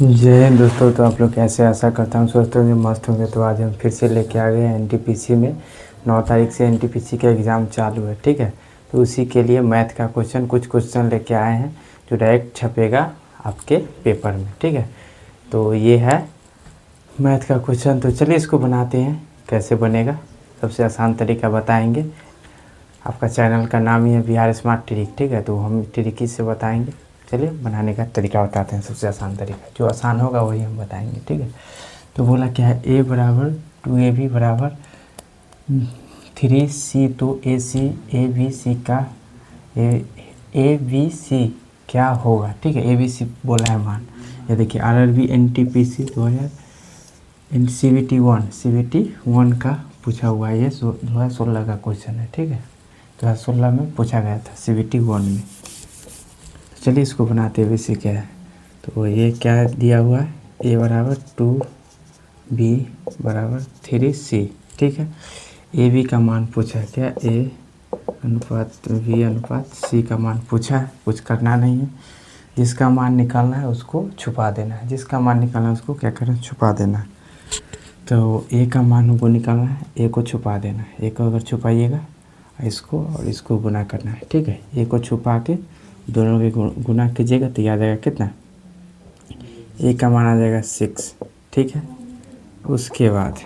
जय हिंद दोस्तों। तो आप लोग कैसे, आशा करता हूँ स्वस्थ होंगे, मस्त होंगे। तो आज हम फिर से लेके आ गए हैं एनटीपीसी में 9 तारीख से एनटीपीसी का एग्ज़ाम चालू है, ठीक है। तो उसी के लिए मैथ का कुछ क्वेश्चन लेके आए हैं जो डायरेक्ट छपेगा आपके पेपर में, ठीक है। तो ये है मैथ का क्वेश्चन। तो चलिए इसको बनाते हैं, कैसे बनेगा सबसे आसान तरीका बताएँगे। आपका चैनल का नाम ही है बिहार स्मार्ट ट्रिक, ठीक है। तो हम ट्रिकी से बताएंगे। चलिए बनाने का तरीका बताते हैं, सबसे आसान तरीका जो आसान होगा वही हम बताएंगे, ठीक है। तो बोला क्या है, a बराबर 2ab बराबर 3c। तो ए बी सी का ए बी सी क्या होगा, ठीक है। ए बी सी बोला है मान। ये देखिए RRB NTPC 2000 CBT 1 का पूछा हुआ है। ये 2016 का क्वेश्चन है, ठीक है। 2016 में पूछा गया था CBT 1 में। तो चलिए इसको बनाते हुए से क्या है। तो ये क्या दिया हुआ है, a बराबर 2b बराबर 3c, ठीक है। ए बी का मान पूछा है, क्या a अनुपात b अनुपात c का मान पूछा है। कुछ करना नहीं है, जिसका मान निकालना है उसको छुपा देना है। जिसका मान निकालना है उसको क्या करना है, छुपा देना है। तो a का मान हमको निकालना है, a को छुपा देना है। a को अगर छुपाइएगा इसको और इसको गुना करना है, ठीक है। a को छुपा के दोनों के गुना कीजिएगा तो आ जाएगा कितना, a का मान आ जाएगा 6, ठीक है। उसके बाद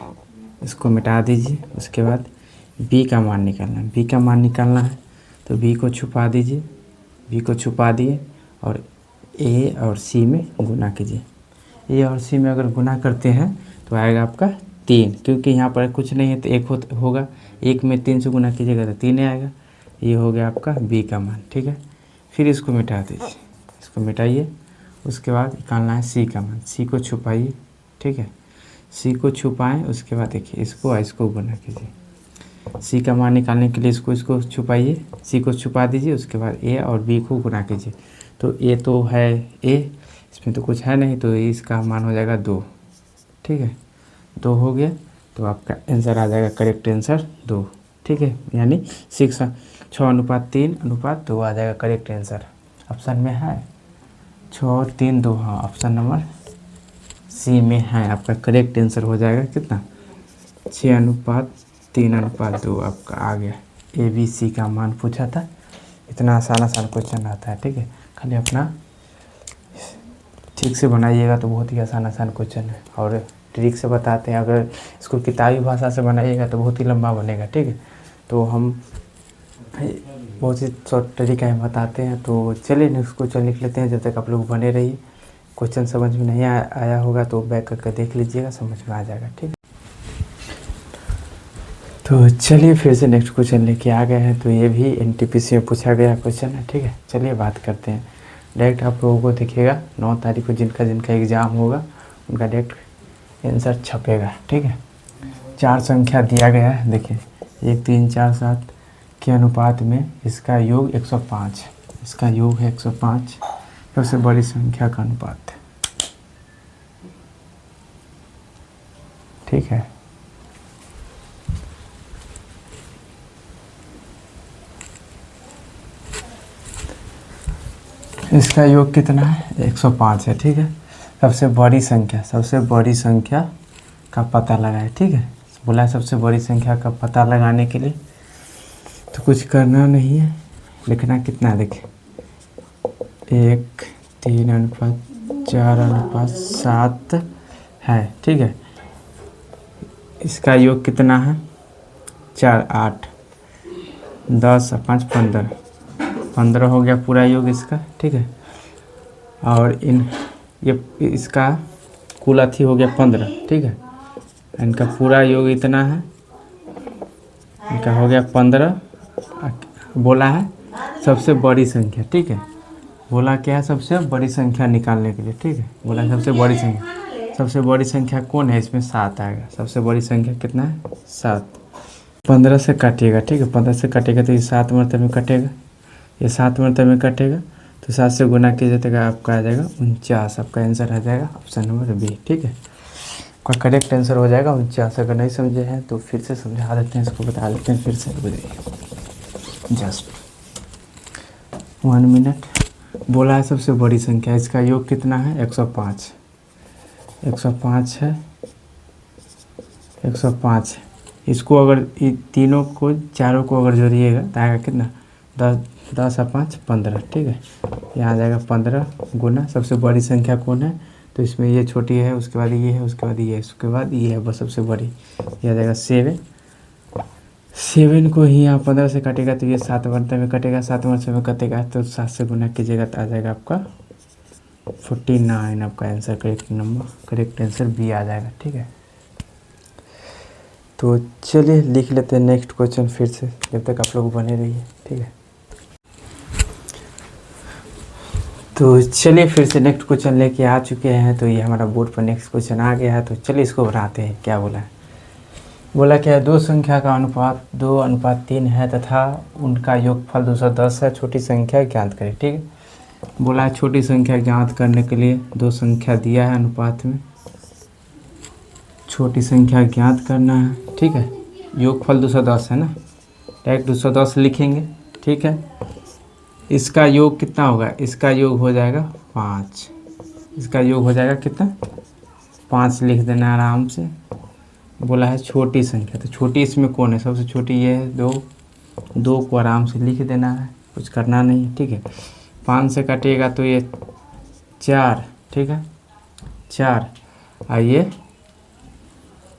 इसको मिटा दीजिए। उसके बाद b का मान निकालना है। b का मान निकालना है तो b को छुपा दीजिए, b को छुपा दिए और a और c में गुना कीजिए। a और c में अगर गुना करते हैं तो आएगा आपका 3, क्योंकि यहाँ पर कुछ नहीं है तो एक होगा। 1 में 3 से गुना कीजिएगा तो 3 आएगा। ये हो गया आपका b का मान, ठीक है। फिर इसको मिटा दीजिए, इसको मिटाइए। उसके बाद निकालना है c का मान। c को छुपाइए, ठीक है। c को छुपाएं, उसके बाद देखिए इसको और इसको गुना कीजिए। c का मान निकालने के लिए इसको छुपाइए, c को छुपा दीजिए। उसके बाद a और b को गुना कीजिए। तो a तो है a, इसमें तो कुछ है नहीं, तो इसका मान हो जाएगा 2, ठीक है। 2 हो गया तो आपका आंसर आ जाएगा, करेक्ट आंसर 2, ठीक है। यानी 6:3:2 आ जाएगा करेक्ट आंसर। ऑप्शन में है 6:3:2, हाँ ऑप्शन नंबर सी में है आपका करेक्ट आंसर। हो जाएगा कितना, 6:3:2 आपका आ गया। ए बी सी का मान पूछा था। इतना आसान क्वेश्चन आता है, ठीक है। खाली अपना ठीक से बनाइएगा तो बहुत ही आसान क्वेश्चन है। और ट्रिक से बताते हैं, अगर इसको किताबी भाषा से बनाइएगा तो बहुत ही लंबा बनेगा, ठीक है। तो हम बहुत ही शॉर्ट तरीका में बताते हैं। तो चलिए नेक्स्ट क्वेश्चन लिख लेते हैं। जब तक आप लोग बने रहिए। क्वेश्चन समझ में नहीं आया होगा तो बैक करके देख लीजिएगा, समझ में आ जाएगा, ठीक है। तो चलिए फिर से नेक्स्ट क्वेश्चन लेके आ गए हैं। तो ये भी एनटीपीसी में पूछा गया क्वेश्चन है, ठीक है। चलिए बात करते हैं। डायरेक्ट आप लोगों को दिखेगा 9 तारीख को जिनका एग्ज़ाम होगा उनका डायरेक्ट आंसर छपेगा, ठीक है। 4 संख्या दिया गया है, देखिए 1 3 4 7 के अनुपात में इसका योग 105। इसका योग है 105, सबसे बड़ी संख्या का अनुपात, ठीक है। इसका योग कितना है, 105 है, ठीक है। सबसे बड़ी संख्या का पता लगाए, ठीक है। बोला है सबसे बड़ी संख्या का पता लगाने के लिए तो कुछ करना नहीं है, लिखना कितना है, देखिए 1 3:4:7 है, ठीक है। इसका योग कितना है, 4 8 10 और 5 15 हो गया पूरा योग इसका, ठीक है। और इसका कुल अथी हो गया 15, ठीक है। इनका पूरा योग इतना है, इनका हो गया 15। बोला है सबसे बड़ी संख्या, ठीक है। बोला क्या है, सबसे बड़ी संख्या निकालने के लिए, ठीक है। बोला सबसे बड़ी संख्या कौन है, इसमें 7 आएगा। सबसे बड़ी संख्या कितना है, 7। 15 से काटिएगा, ठीक है। 15 से काटेगा तो ये 7 मरतबे में कटेगा, ये 7 मरतबे में कटेगा तो 7 से गुना किया जाएगा, आपका आ जाएगा 49। आपका आंसर आ जाएगा ऑप्शन नंबर बी, ठीक है। आपका करेक्ट आंसर हो जाएगा 49। अगर नहीं समझे हैं तो फिर से समझा देते हैं, इसको बता देते हैं फिर से, जस्ट 1 मिनट। बोला है सबसे बड़ी संख्या, इसका योग कितना है, 105। 105 है, 105 है। इसको अगर तीनों को चारों को अगर जोड़िएगा तो आएगा कितना, 10 और 5 15, ठीक है। यहाँ आ जाएगा 15 गुना सबसे बड़ी संख्या कौन है, तो इसमें ये छोटी है, उसके बाद ये है, उसके बाद ये है, उसके बाद ये है, बस सबसे बड़ी। ये आ जाएगा 7। 7 को ही यहाँ 15 से काटेगा तो ये 7 वर्ष में कटेगा, 7 वर्ष में कटेगा, तो 7 से गुना कीजिएगा तो आ जाएगा आपका 49। आपका आंसर करेक्ट आंसर बी आ जाएगा, ठीक है। तो चलिए लिख लेते हैं नेक्स्ट क्वेश्चन फिर से, जब तक आप लोग बने रहिए, ठीक है। तो चलिए फिर से नेक्स्ट क्वेश्चन लेके आ चुके हैं। तो ये हमारा बोर्ड पर नेक्स्ट क्वेश्चन आ गया है। तो चलिए इसको बनाते हैं। क्या बोला है, बोला क्या है, दो संख्या का अनुपात 2:3 है तथा उनका योगफल 210 है, छोटी संख्या ज्ञात करें, ठीक है। बोला है छोटी संख्या ज्ञात करने के लिए दो संख्या दिया है अनुपात में, छोटी संख्या ज्ञात करना है, ठीक है। योगफल 210 है ना, डायरेक्ट 210 लिखेंगे, ठीक है। इसका योग कितना होगा, इसका योग हो जाएगा 5, इसका योग हो जाएगा कितना 5 लिख देना आराम से। बोला है छोटी संख्या, तो छोटी इसमें कौन है, सबसे छोटी ये है 2 को आराम से लिख देना है, कुछ करना नहीं है, ठीक है। 5 से काटिएगा तो ये 4, ठीक है 4, आइए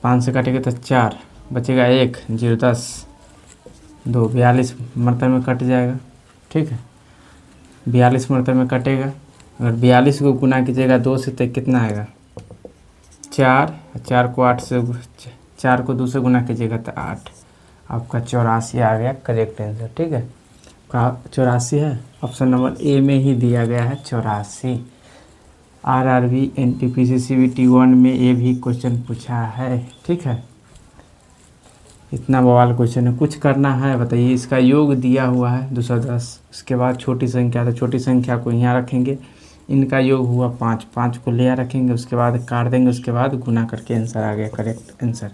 5 से काटेगा तो 4 बचेगा 1, 0 10 2 42 मरतबे में कट जाएगा, ठीक है। 42 मरतबे में कटेगा, अगर 42 को गुना कीजिएगा 2 से तो कितना आएगा 4, 4 को 8 से 4 को 2 से गुना कीजिएगा तो 8, आपका 84 आ गया करेक्ट आंसर, ठीक है। कहा 84 है, ऑप्शन नंबर ए में ही दिया गया है 84। RRB NTPC CBT 1 में ये भी क्वेश्चन पूछा है, ठीक है। इतना बवाल क्वेश्चन है, कुछ करना है बताइए। इसका योग दिया हुआ है 210, उसके बाद छोटी संख्या, तो छोटी संख्या को यहाँ रखेंगे, इनका योग हुआ 5, 5 को ले रखेंगे, उसके बाद काट देंगे, उसके बाद गुना करके आंसर आ गया करेक्ट आंसर,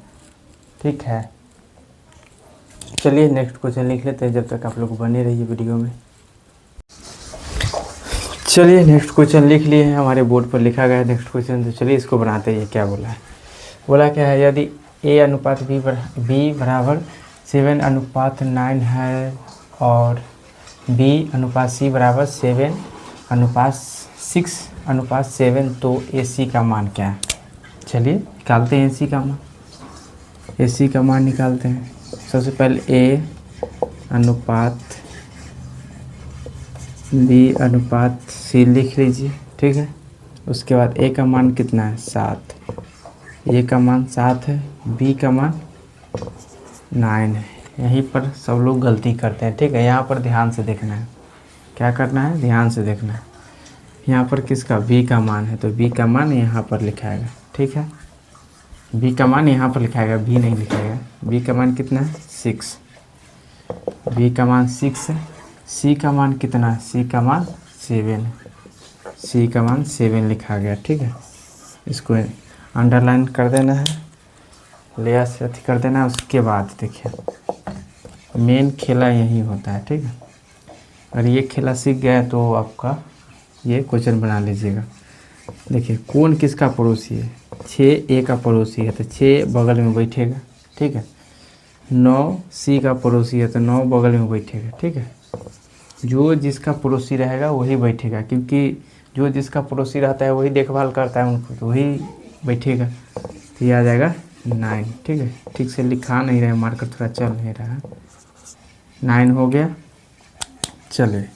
ठीक है। चलिए नेक्स्ट क्वेश्चन लिख लेते हैं, जब तक आप लोग बने रहिए वीडियो में। चलिए नेक्स्ट क्वेश्चन लिख लिए हैं, हमारे बोर्ड पर लिखा गया है नेक्स्ट क्वेश्चन। तो चलिए इसको बनाते हैं। क्या बोला है, बोला क्या है, यदि A अनुपात B बराबर 7:9 है और B अनुपात C बराबर 7:6:7, तो AC का मान क्या है। चलिए निकालते हैं AC का मान, AC का मान निकालते हैं। सबसे पहले A अनुपात B अनुपात C लिख लीजिए, ठीक है। उसके बाद A का मान कितना है 7, A का मान 7 है, B का मान 9 है। यहीं पर सब लोग गलती करते हैं, ठीक है। यहाँ पर ध्यान से देखना है, क्या करना है, ध्यान से देखना है। यहाँ पर किसका B का मान है, तो B का मान यहाँ पर लिखाएगा, ठीक है। B का मान यहाँ पर लिखाएगा, B नहीं लिखाएगा। B का मान कितना है 6, B का मान 6 है। C का मान कितना है, C का मान 7 है, C का मान 7 लिखा गया, ठीक है। इसको अंडरलाइन कर देना है, लेयर से अथी कर देना है। उसके बाद देखिए मेन खेला यही होता है, ठीक है। अगर ये खेला सीख गए तो आपका ये क्वेश्चन बना लीजिएगा। देखिए कौन किसका पड़ोसी है, 6 A का पड़ोसी है तो 6 बगल में बैठेगा, ठीक है। 9 C का पड़ोसी है तो 9 बगल में बैठेगा, ठीक है। जो जिसका पड़ोसी रहेगा वही बैठेगा, क्योंकि जो जिसका पड़ोसी रहता है वही देखभाल करता है उनको, तो वही बैठेगा। तो ये आ जाएगा 9, ठीक है। ठीक से लिखा नहीं रहे, मार्कर थोड़ा चल नहीं रहा है। 9 हो गया। चलिए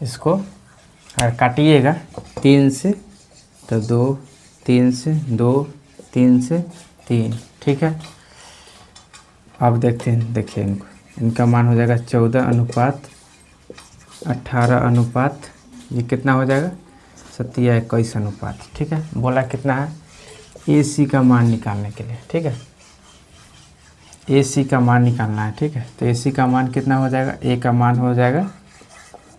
इसको काटिएगा 3 से तो 2, 3 से 2, 3 से 3, ठीक है। अब देखते हैं, देखिए इनका मान हो जाएगा 14:18, ये कितना हो जाएगा 27:21, ठीक है। बोला कितना है AC का मान निकालने के लिए, ठीक है। AC का मान निकालना है, ठीक है। तो AC का मान कितना हो जाएगा, A का मान हो जाएगा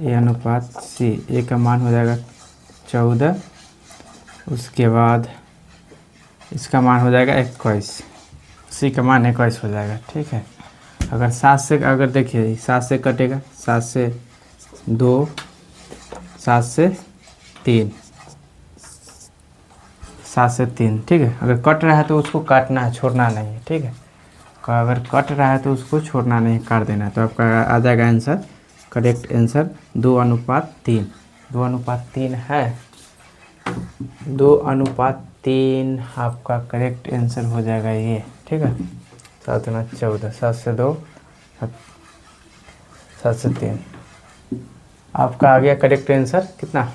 A/C, A का मान हो जाएगा 14, उसके बाद इसका मान हो जाएगा 21, C का मान 21 हो जाएगा, ठीक है। अगर 7 से, अगर देखिए 7 से कटेगा, 7 से 2, 7 से 3, 7 से 3, ठीक है। अगर कट रहा है तो उसको काटना है, छोड़ना नहीं है, ठीक है। अगर कट रहा है तो उसको छोड़ना नहीं, काट देना है। तो आपका आ जाएगा आंसर, करेक्ट आंसर 2:3। 2:3 है, 2:3 आपका करेक्ट आंसर हो जाएगा ये, ठीक है। 7 × 14, 7 से 2, 7 से 3 आपका आ गया करेक्ट आंसर कितना,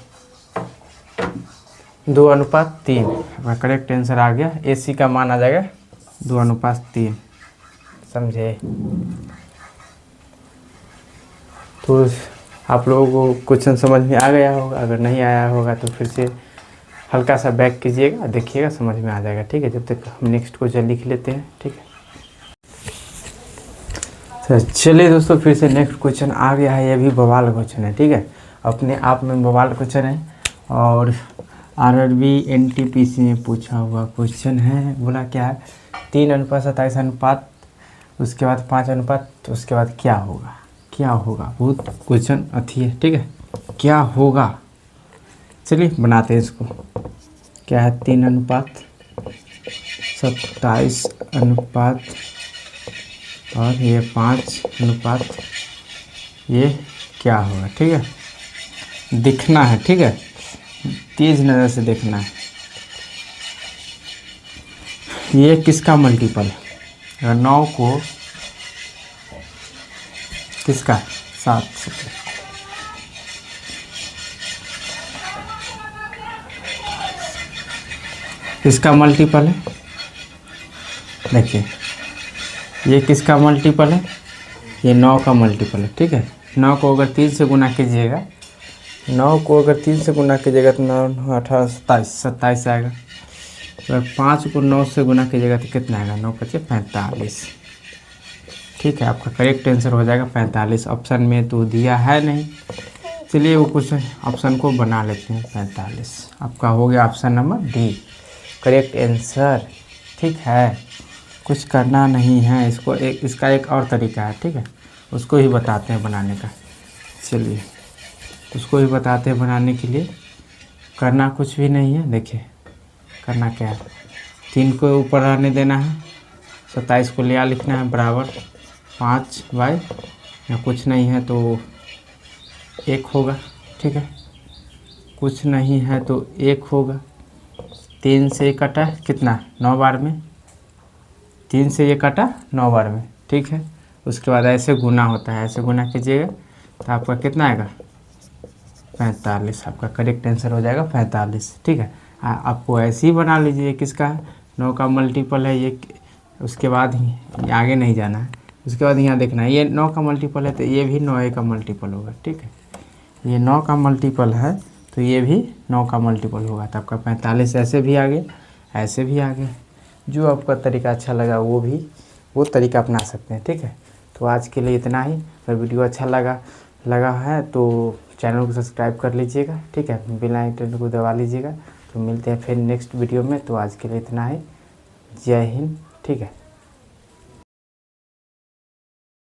2:3 आपका करेक्ट आंसर आ गया। AC का मान आ जाएगा 2:3, समझे। तो आप लोगों को क्वेश्चन समझ में आ गया होगा, अगर नहीं आया होगा तो फिर से हल्का सा बैक कीजिएगा, देखिएगा समझ में आ जाएगा, ठीक है। जब तक हम नेक्स्ट क्वेश्चन लिख लेते हैं, ठीक है। तो चलिए दोस्तों, फिर से नेक्स्ट क्वेश्चन आ गया है। ये भी बवाल क्वेश्चन है, ठीक है, अपने आप में बवाल क्वेश्चन है और RRB NTPC में पूछा हुआ क्वेश्चन है। बोला क्या है, 3:27 अनुपात, उसके बाद 5 अनुपात, तो उसके बाद क्या होगा, क्या होगा, बहुत क्वेश्चन अथी है, ठीक है। क्या होगा, चलिए बनाते हैं इसको। क्या है, 3:27 अनुपात और ये 5 अनुपात, ये क्या होगा, ठीक है। दिखना है, ठीक है, तेज नज़र से देखना है। ये किसका मल्टीपल है, अगर 9 को किसका 7 से, किसका मल्टीपल है, देखिए ये किसका मल्टीपल है, ये 9 का मल्टीपल है, ठीक है। 9 को अगर 3 से गुना कीजिएगा, 9 को अगर 3 से गुना कीजिएगा तो 9, 18, 27 आएगा। अगर 5 को 9 से गुना कीजिएगा तो कितना आएगा, 9 × 45, ठीक है। आपका करेक्ट आंसर हो जाएगा 45। ऑप्शन में तो दिया है नहीं, चलिए वो क्वेश्चन ऑप्शन को बना लेते हैं। 45 आपका हो गया option number D correct answer, ठीक है। कुछ करना नहीं है इसको, इसका एक और तरीका है, ठीक है, उसको ही बताते हैं बनाने का। चलिए उसको ही बताते हैं बनाने के लिए। करना कुछ भी नहीं है, देखिए करना क्या है, 3 को ऊपर रहने देना है, 27 को लिया लिखना है बराबर 5 बाई, या कुछ नहीं है तो 1 होगा, ठीक है। कुछ नहीं है तो 1 होगा। 3 से कटा कितना, 9 बार में, 3 से ये कटा 9 बार में, ठीक है। उसके बाद ऐसे गुना होता है, ऐसे गुना कीजिएगा तो आपका कितना आएगा, 45। आपका करेक्ट आंसर हो जाएगा 45, ठीक है। आपको ऐसे ही बना लीजिए, किसका है, 9 का मल्टीपल है ये, उसके बाद ही आगे नहीं जाना है, उसके बाद यहाँ देखना है, ये 9 का मल्टीपल है तो ये भी 9 का मल्टीपल होगा, ठीक है। ये 9 का मल्टीपल है तो ये भी 9 का मल्टीपल होगा, तो आपका 45 ऐसे भी आ गया, ऐसे भी आ गया। जो आपका तरीका अच्छा लगा वो तरीका अपना सकते हैं, ठीक है। तो आज के लिए इतना ही। अगर वीडियो अच्छा लगा है तो चैनल को सब्सक्राइब कर लीजिएगा, ठीक है, बेल आइकन को दबा लीजिएगा। तो मिलते हैं फिर नेक्स्ट वीडियो में। तो आज के लिए इतना ही, जय हिंद, ठीक है।